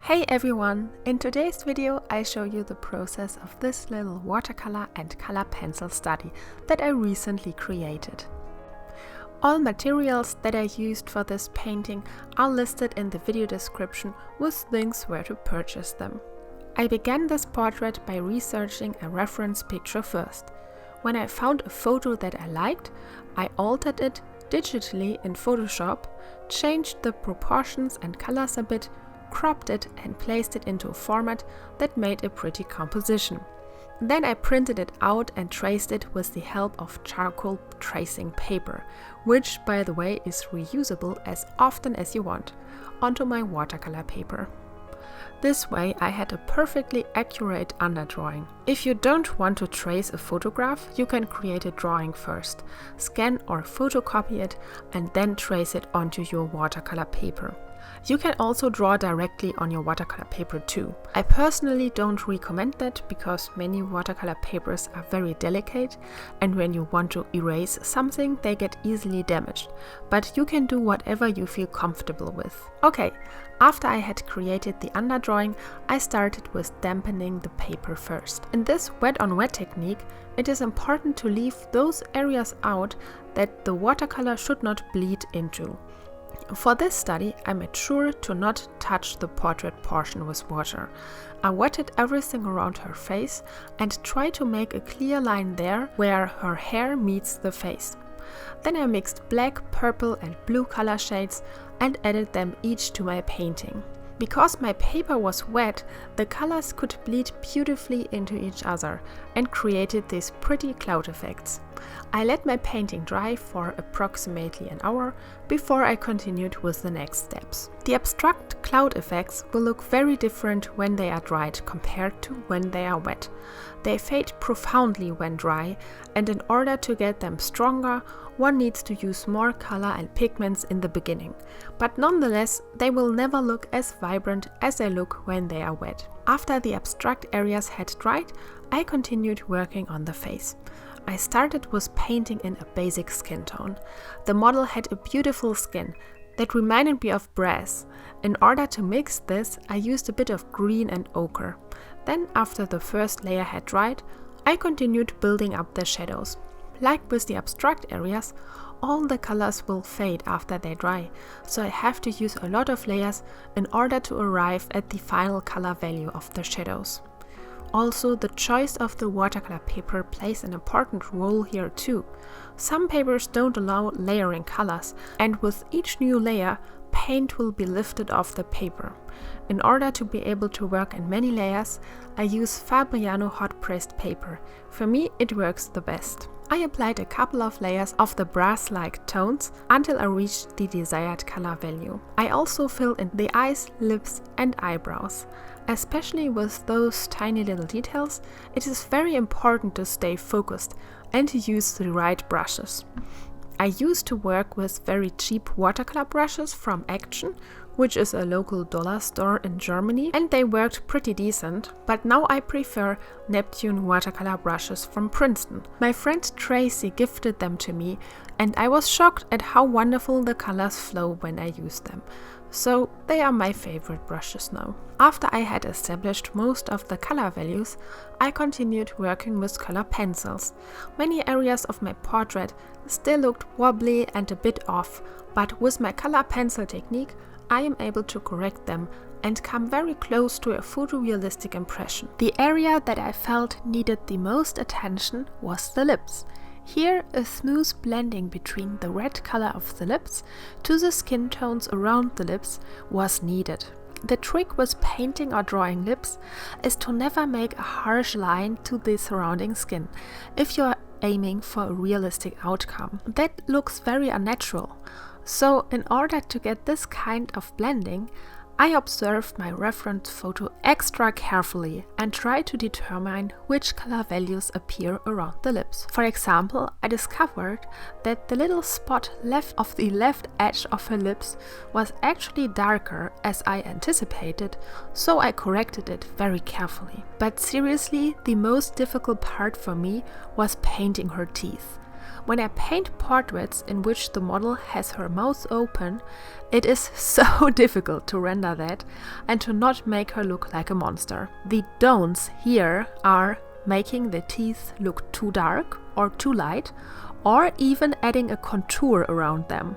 Hey everyone! In today's video I show you the process of this little watercolor and color pencil study that I recently created. All materials that I used for this painting are listed in the video description with links where to purchase them. I began this portrait by researching a reference picture first. When I found a photo that I liked, I altered it digitally in Photoshop, changed the proportions and colors a bit, cropped it and placed it into a format that made a pretty composition. Then I printed it out and traced it with the help of charcoal tracing paper, which by the way is reusable as often as you want, onto my watercolor paper. This way I had a perfectly accurate underdrawing. If you don't want to trace a photograph, you can create a drawing first, scan or photocopy it and then trace it onto your watercolor paper. You can also draw directly on your watercolor paper too. I personally don't recommend that because many watercolor papers are very delicate and when you want to erase something they get easily damaged, but you can do whatever you feel comfortable with. Okay, after I had created the underdrawing, I started with dampening the paper first. In this wet on wet technique, it is important to leave those areas out that the watercolor should not bleed into. For this study, I made sure to not touch the portrait portion with water. I wetted everything around her face and tried to make a clear line there where her hair meets the face. Then I mixed black, purple and blue color shades and added them each to my painting. Because my paper was wet, the colors could bleed beautifully into each other and created these pretty cloud effects. I let my painting dry for approximately an hour before I continued with the next steps. The abstract cloud effects will look very different when they are dried compared to when they are wet. They fade profoundly when dry, and in order to get them stronger, one needs to use more color and pigments in the beginning, but nonetheless they will never look as vibrant as they look when they are wet. After the abstract areas had dried, I continued working on the face. I started with painting in a basic skin tone. The model had a beautiful skin that reminded me of brass. In order to mix this, I used a bit of green and ochre. Then, after the first layer had dried, I continued building up the shadows. Like with the abstract areas, all the colors will fade after they dry, so I have to use a lot of layers in order to arrive at the final color value of the shadows. Also, the choice of the watercolor paper plays an important role here too. Some papers don't allow layering colors, and with each new layer, paint will be lifted off the paper. In order to be able to work in many layers, I use Fabriano hot pressed paper. For me, it works the best. I applied a couple of layers of the brass-like tones until I reached the desired color value. I also filled in the eyes, lips and eyebrows. Especially with those tiny little details, it is very important to stay focused and to use the right brushes. I used to work with very cheap watercolor brushes from Action, which is a local dollar store in Germany, and they worked pretty decent, but now I prefer Neptune watercolor brushes from Princeton. My friend Tracy gifted them to me, and I was shocked at how wonderful the colors flow when I use them. So they are my favorite brushes now. After I had established most of the color values, I continued working with color pencils. Many areas of my portrait still looked wobbly and a bit off, but with my color pencil technique, I am able to correct them and come very close to a photorealistic impression. The area that I felt needed the most attention was the lips. Here, a smooth blending between the red color of the lips to the skin tones around the lips was needed. The trick with painting or drawing lips is to never make a harsh line to the surrounding skin if you are aiming for a realistic outcome. That looks very unnatural. So, in order to get this kind of blending, I observed my reference photo extra carefully and tried to determine which color values appear around the lips. For example, I discovered that the little spot left of the left edge of her lips was actually darker as I anticipated, so I corrected it very carefully. But seriously, the most difficult part for me was painting her teeth. When I paint portraits in which the model has her mouth open, it is so difficult to render that and to not make her look like a monster. The don'ts here are making the teeth look too dark or too light, or even adding a contour around them.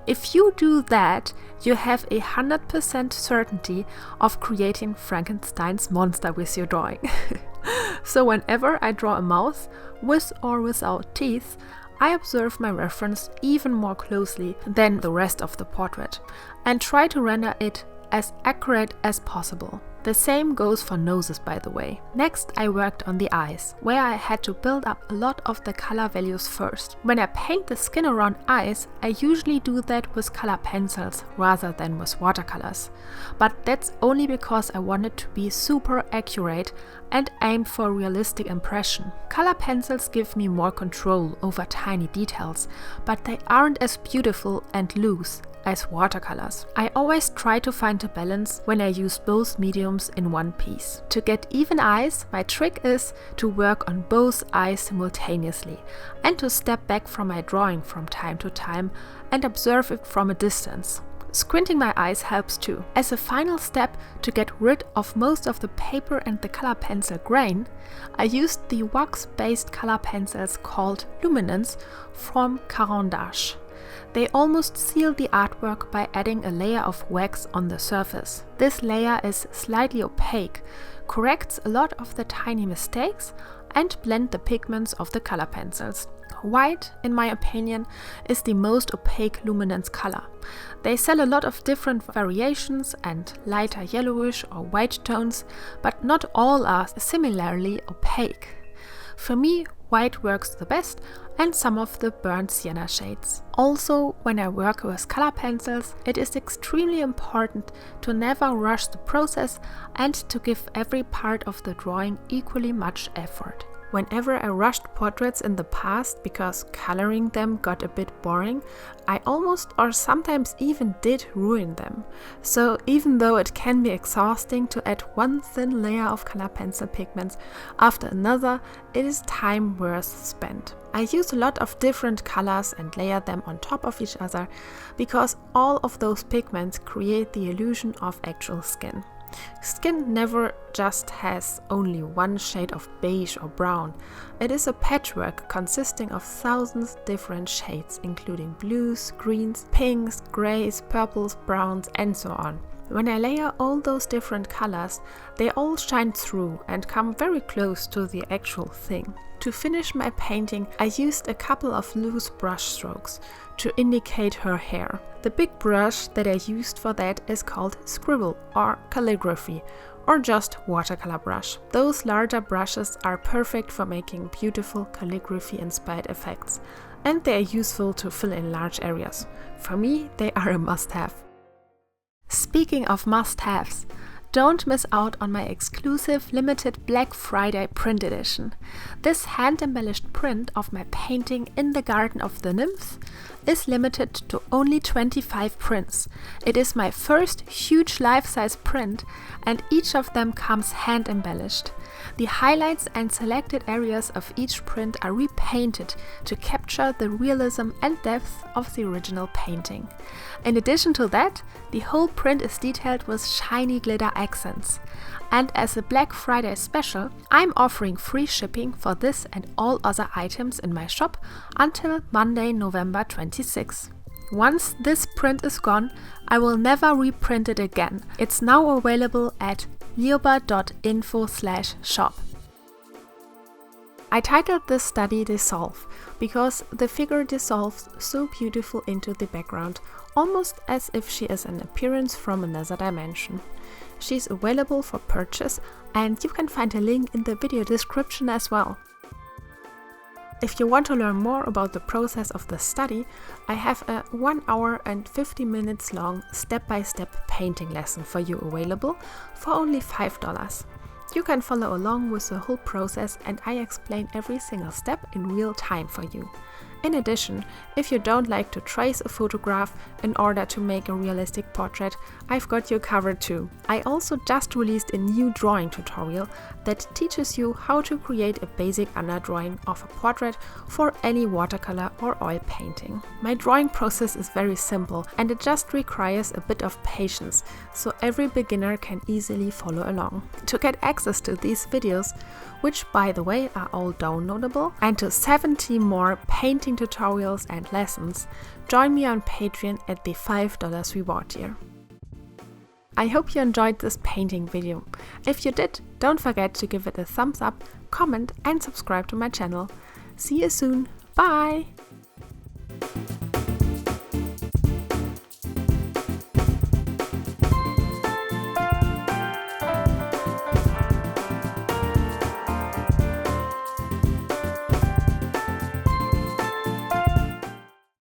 If you do that, you have 100% certainty of creating Frankenstein's monster with your drawing. So whenever I draw a mouth, with or without teeth, I observe my reference even more closely than the rest of the portrait and try to render it as accurate as possible. The same goes for noses, by the way. Next, I worked on the eyes, where I had to build up a lot of the color values first. When I paint the skin around eyes, I usually do that with color pencils rather than with watercolors. But that's only because I wanted to be super accurate and aimed for a realistic impression. Color pencils give me more control over tiny details, but they aren't as beautiful and loose as watercolors. I always try to find a balance when I use both mediums in one piece. To get even eyes, my trick is to work on both eyes simultaneously and to step back from my drawing from time to time and observe it from a distance. Squinting my eyes helps too. As a final step to get rid of most of the paper and the color pencil grain, I used the wax-based color pencils called Luminance from Caran d'Ache. They almost seal the artwork by adding a layer of wax on the surface. This layer is slightly opaque, corrects a lot of the tiny mistakes, and blends the pigments of the color pencils. White, in my opinion, is the most opaque luminance color. They sell a lot of different variations and lighter yellowish or white tones, but not all are similarly opaque. For me, white works the best, and some of the burnt sienna shades. Also, when I work with color pencils, it is extremely important to never rush the process and to give every part of the drawing equally much effort. Whenever I rushed portraits in the past because coloring them got a bit boring, I almost or sometimes even did ruin them. So even though it can be exhausting to add one thin layer of color pencil pigments after another, it is time worth spent. I use a lot of different colors and layer them on top of each other because all of those pigments create the illusion of actual skin. Skin never just has only one shade of beige or brown. It is a patchwork consisting of thousands different shades, including blues, greens, pinks, grays, purples, browns, and so on. When I layer all those different colors, they all shine through and come very close to the actual thing. To finish my painting, I used a couple of loose brush strokes to indicate her hair. The big brush that I used for that is called scribble or calligraphy, or just watercolor brush. Those larger brushes are perfect for making beautiful calligraphy-inspired effects, and they are useful to fill in large areas. For me, they are a must-have. Speaking of must-haves, don't miss out on my exclusive limited Black Friday print edition. This hand-embellished print of my painting In the Garden of the Nymphs is limited to only 25 prints. It is my first huge life-size print, and each of them comes hand-embellished. The highlights and selected areas of each print are repainted to capture the realism and depth of the original painting. In addition to that, the whole print is detailed with shiny glitter accents. And as a Black Friday special, I'm offering free shipping for this and all other items in my shop until Monday, November 26. Once this print is gone, I will never reprint it again. It's now available at lioba.info/shop. I titled this study Dissolve because the figure dissolves so beautiful into the background, almost as if she is an appearance from another dimension. She's available for purchase, and you can find a link in the video description as well. If you want to learn more about the process of the study, I have a 1 hour and 50 minutes long step-by-step painting lesson for you available for only $5. You can follow along with the whole process, and I explain every single step in real time for you. In addition, if you don't like to trace a photograph in order to make a realistic portrait, I've got you covered too. I also just released a new drawing tutorial that teaches you how to create a basic underdrawing of a portrait for any watercolor or oil painting. My drawing process is very simple and it just requires a bit of patience, so every beginner can easily follow along. To get access to these videos, which by the way are all downloadable, and to 70 more painting tutorials and lessons, join me on Patreon at the $5 reward tier. I hope you enjoyed this painting video. If you did, don't forget to give it a thumbs up, comment and subscribe to my channel. See you soon. Bye!